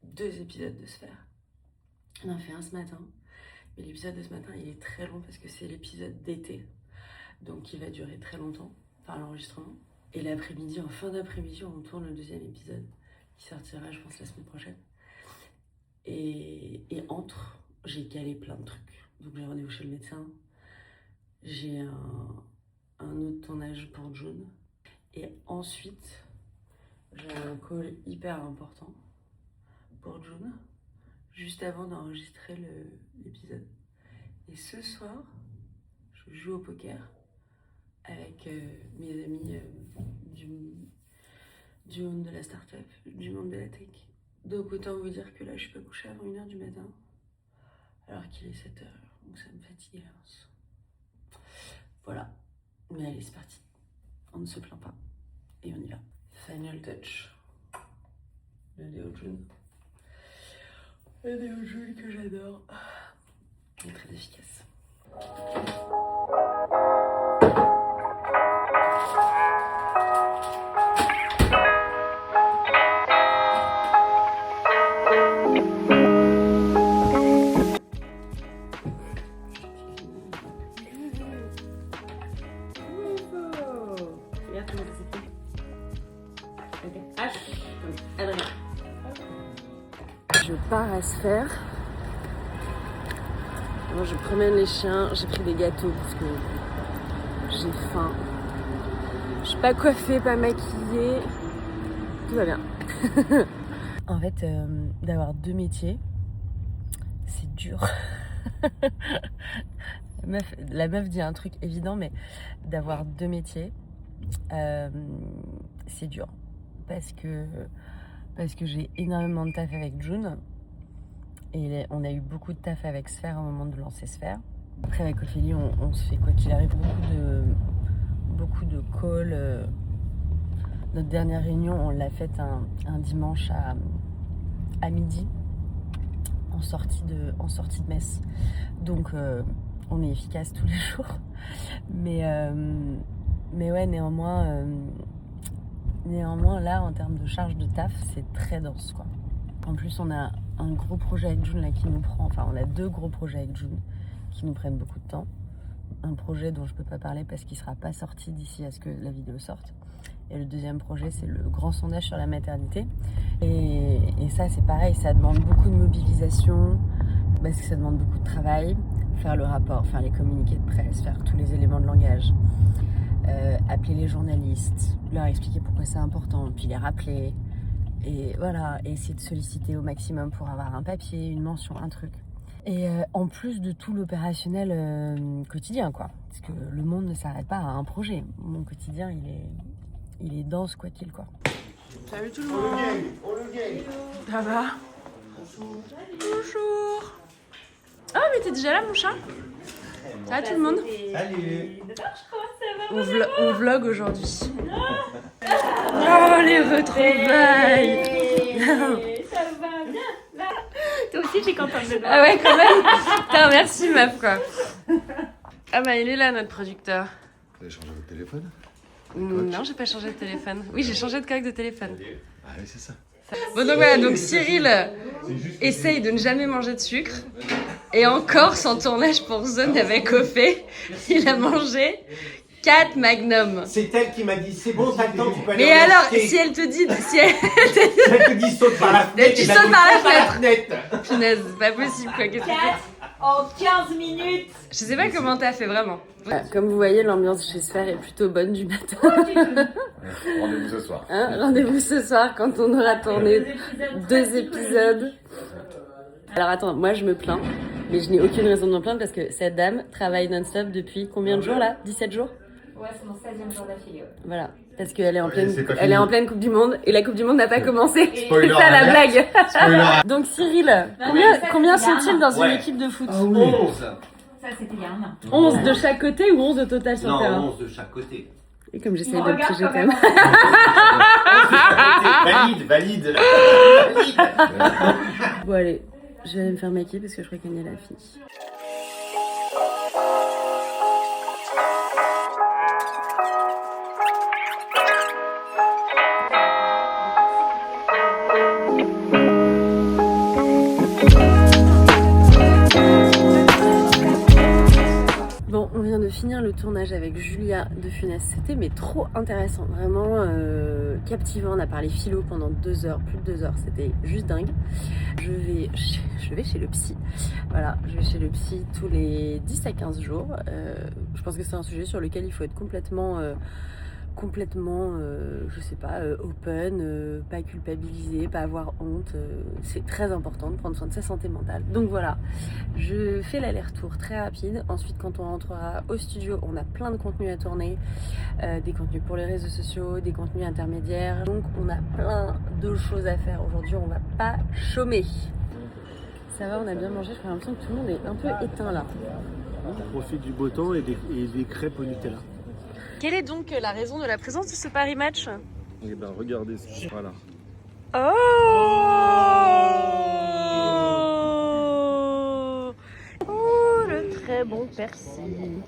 2 épisodes de Sphère. On en a fait un ce matin. Mais l'épisode de ce matin, il est très long parce que c'est l'épisode d'été. Donc il va durer très longtemps, enfin l'enregistrement. Et l'après-midi, en fin d'après-midi, on tourne le 2e épisode qui sortira, je pense, la semaine prochaine. Et entre, j'ai calé plein de trucs. Donc j'ai rendez-vous chez le médecin. J'ai un autre tournage pour June. Et ensuite, j'ai un call hyper important pour June, juste avant d'enregistrer l'épisode. Et ce soir, je joue au poker avec mes amis du monde de la start-up, du monde de la tech. Donc autant vous dire que là, je suis pas couchée avant 1h du matin, alors qu'il est 7h, donc ça me fatigue à l'avance. Voilà, mais allez, c'est parti. On ne se plaint pas, et on y va. Final touch. Le déo June. Le déo June que j'adore. Il est très efficace. Je pars à Sphère. Moi, je promène les chiens. J'ai pris des gâteaux parce que j'ai faim. Je suis pas coiffée, pas maquillée. Tout va bien. En fait, d'avoir 2 métiers, c'est dur. La meuf dit un truc évident, mais d'avoir 2 métiers, c'est dur. Parce que j'ai énormément de taf avec June. Et on a eu beaucoup de taf avec Sphère au moment de lancer Sphère. Après, avec Ophélie, on se fait, quoi qu'il arrive, beaucoup de calls. Notre dernière réunion, on l'a faite un dimanche à midi, en sortie de messe. Donc, on est efficace tous les jours. Mais ouais, néanmoins, là, en termes de charge de taf, c'est très dense, quoi. En plus, on a un gros projet avec June là qui nous prend... Enfin, on a 2 gros projets avec June qui nous prennent beaucoup de temps. Un projet dont je peux pas parler parce qu'il sera pas sorti d'ici à ce que la vidéo sorte. Et le deuxième projet, c'est le grand sondage sur la maternité. Et ça, c'est pareil, ça demande beaucoup de mobilisation parce que ça demande beaucoup de travail. Faire le rapport, faire les communiqués de presse, faire tous les éléments de langage. Appeler les journalistes, leur expliquer pourquoi c'est important, puis les rappeler. Et voilà, et essayer de solliciter au maximum pour avoir un papier, une mention, un truc. Et en plus de tout l'opérationnel quotidien, quoi. Parce que le monde ne s'arrête pas à un projet. Mon quotidien, il est dense, quoi qu'il, quoi. Salut tout le monde. Ça va? Bonjour. Ah, mais t'es déjà là, mon chat? Ça va tout le monde? Salut. On vlog aujourd'hui. Oh, les retrouvailles. Ça va bien. Toi aussi, j'ai contente de toi. Ah ouais, quand même. Putain, merci, meuf, quoi. Ah bah, il est là, notre producteur. Vous avez changé votre téléphone? Non, j'ai pas changé de téléphone. Oui, j'ai changé de coque de téléphone. Ah oui, c'est ça. Bon, donc voilà, donc Cyril essaye de ne jamais manger de sucre. Et encore, sans tournage pour Zone avec Ophé, il a mangé 4 Magnum. C'est elle qui m'a dit c'est bon, t'as le temps, tu peux aller Mais en alors, acheter. si elle te dit... Elle te dit saute par la fenêtre. Tu et sautes bah, par la saute fenêtre. Punaise, c'est pas possible, quoi. Qu'est-ce que 4 en 15 minutes. Je sais pas comment t'as fait, vraiment. Comme vous voyez, l'ambiance chez Sphère est plutôt bonne du matin. Rendez-vous ce soir. Hein, rendez-vous ce soir quand on aura tourné 2 épisodes. Alors attends, moi je me plains, mais je n'ai aucune raison de me plaindre parce que cette dame travaille non-stop depuis combien de jours là? 17 jours? Ouais, c'est mon 16e jour d'affilée. Voilà, parce qu'elle est en pleine, c'est pas elle est en fini. pleine Coupe du Monde et la Coupe du Monde n'a pas commencé. Spoiler C'est ça la alert. blague. Spoiler. Donc Cyril, combien sont-ils dans une équipe de foot? 11. Ça, c'était il y a un an. 11 de chaque côté ou 11 au total sur le terrain? Non, 11 de chaque côté. Et comme j'essaye Il de me le regarde piéger quand quand même. Valide. Bon allez, je vais aller me faire maquiller parce que je crois qu'Agnès a fini. finir le tournage avec Julia de Funès. C'était mais trop intéressant, vraiment captivant. On a parlé philo pendant 2 heures, plus de 2 heures, c'était juste dingue. Je vais chez le psy. Voilà, je vais chez le psy tous les 10 à 15 jours. Je pense que c'est un sujet sur lequel il faut être complètement je sais pas, open, pas culpabiliser, pas avoir honte. C'est très important de prendre soin de sa santé mentale. Donc voilà, je fais l'aller-retour très rapide. Ensuite, quand on rentrera au studio, on a plein de contenus à tourner, des contenus pour les réseaux sociaux, des contenus intermédiaires. Donc on a plein de choses à faire. Aujourd'hui, on va pas chômer. Ça va, on a bien mangé. J'ai l'impression que tout le monde est un peu éteint là. On profite du beau temps et des crêpes au Nutella. Quelle est donc la raison de la présence de ce Paris Match? Et ben regardez, voilà. Oh, le très bon Percy.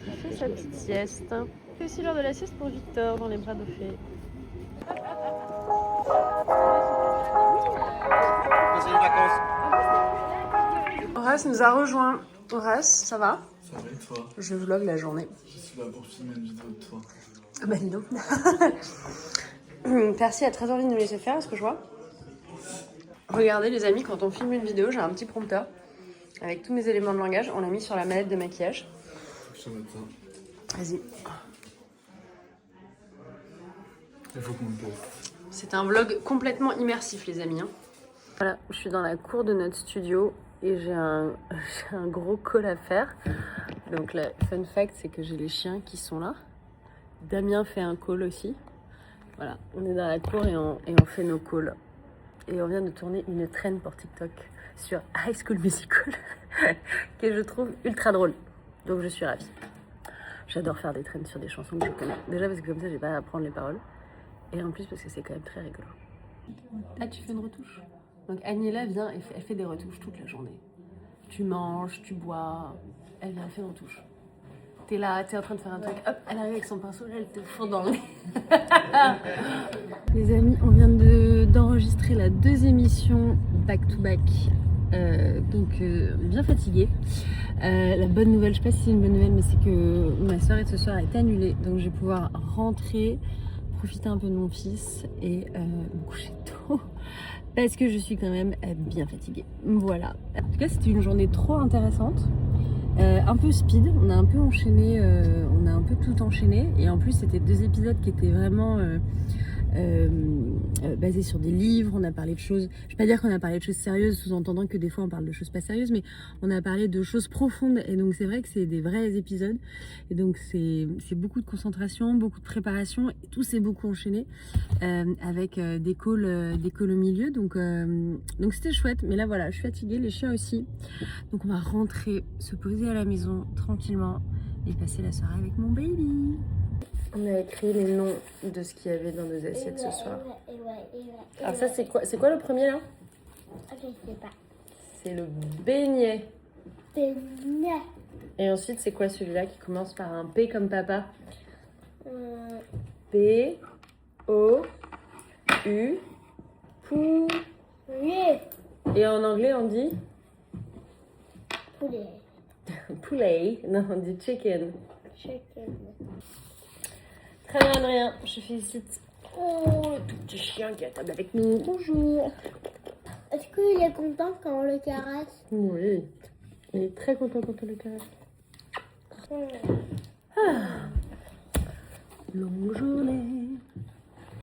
Il fait sa petite sieste. C'est aussi l'heure de la sieste pour Victor dans les bras de fée. Horace nous a rejoint. Horace, ça va? Ça va et toi? Je vlog la journée. Je suis là pour filmer une vidéo de toi. Ah bah dis donc. Percy a très envie de nous laisser faire, est-ce que je vois? Regardez les amis, quand on filme une vidéo, j'ai un petit prompteur avec tous mes éléments de langage. On l'a mis sur la mallette de maquillage. Faut que je te mette ça. Vas-y. Il faut qu'on le poste. C'est un vlog complètement immersif les amis. Voilà, je suis dans la cour de notre studio et j'ai un gros call à faire. Donc le fun fact, c'est que j'ai les chiens qui sont là. Damien fait un call aussi. Voilà, on est dans la cour et on fait nos calls. Et on vient de tourner une traîne pour TikTok sur High School Musical que je trouve ultra drôle. Donc je suis ravie. J'adore faire des traînes sur des chansons que je connais. Déjà parce que comme ça, j'ai pas à apprendre les paroles. Et en plus parce que c'est quand même très rigolo. Ah, tu fais une retouche? Donc Agnella vient et elle fait des retouches toute la journée. Tu manges, tu bois, elle vient faire une retouche. T'es là, t'es en train de faire un truc, hop, elle arrive avec son pinceau, là, elle te fond dans le nez. Les amis, on vient d'enregistrer la 2e émission back to back. Bien fatiguée. La bonne nouvelle, je sais pas si c'est une bonne nouvelle, mais c'est que ma soirée de ce soir est annulée. Donc je vais pouvoir rentrer, profiter un peu de mon fils et me coucher tôt. Parce que je suis quand même bien fatiguée. Voilà. En tout cas, c'était une journée trop intéressante. Un peu speed, on a un peu enchaîné, on a un peu tout enchaîné. Et en plus, c'était 2 épisodes qui étaient vraiment basés sur des livres. On a parlé de choses, je vais pas dire qu'on a parlé de choses sérieuses, sous-entendant que des fois on parle de choses pas sérieuses, mais on a parlé de choses profondes. Et donc c'est vrai que c'est des vrais épisodes. Et donc c'est beaucoup de concentration, beaucoup de préparation. Et tout s'est beaucoup enchaîné avec des calls au milieu. Donc c'était chouette. Mais là voilà, je suis fatiguée, les chiens aussi. Donc on va rentrer, se poser à la maison tranquillement et passer la soirée avec mon baby. On a écrit les noms de ce qu'il y avait dans nos assiettes ce soir. Alors ça c'est quoi? C'est quoi le premier là? Je sais pas. C'est le beignet. Beignet. Et ensuite c'est quoi celui-là qui commence par un P comme papa? P O U Poulet. Et en anglais on dit Poulet. poulet. Non, on dit chicken. Chicken. Très bien Adrien, je félicite. Oh, le tout petit chien qui est à table avec nous. Bonjour. Est-ce qu'il est content quand on le caresse? Oui, il est très content quand on le caresse. Longue journée.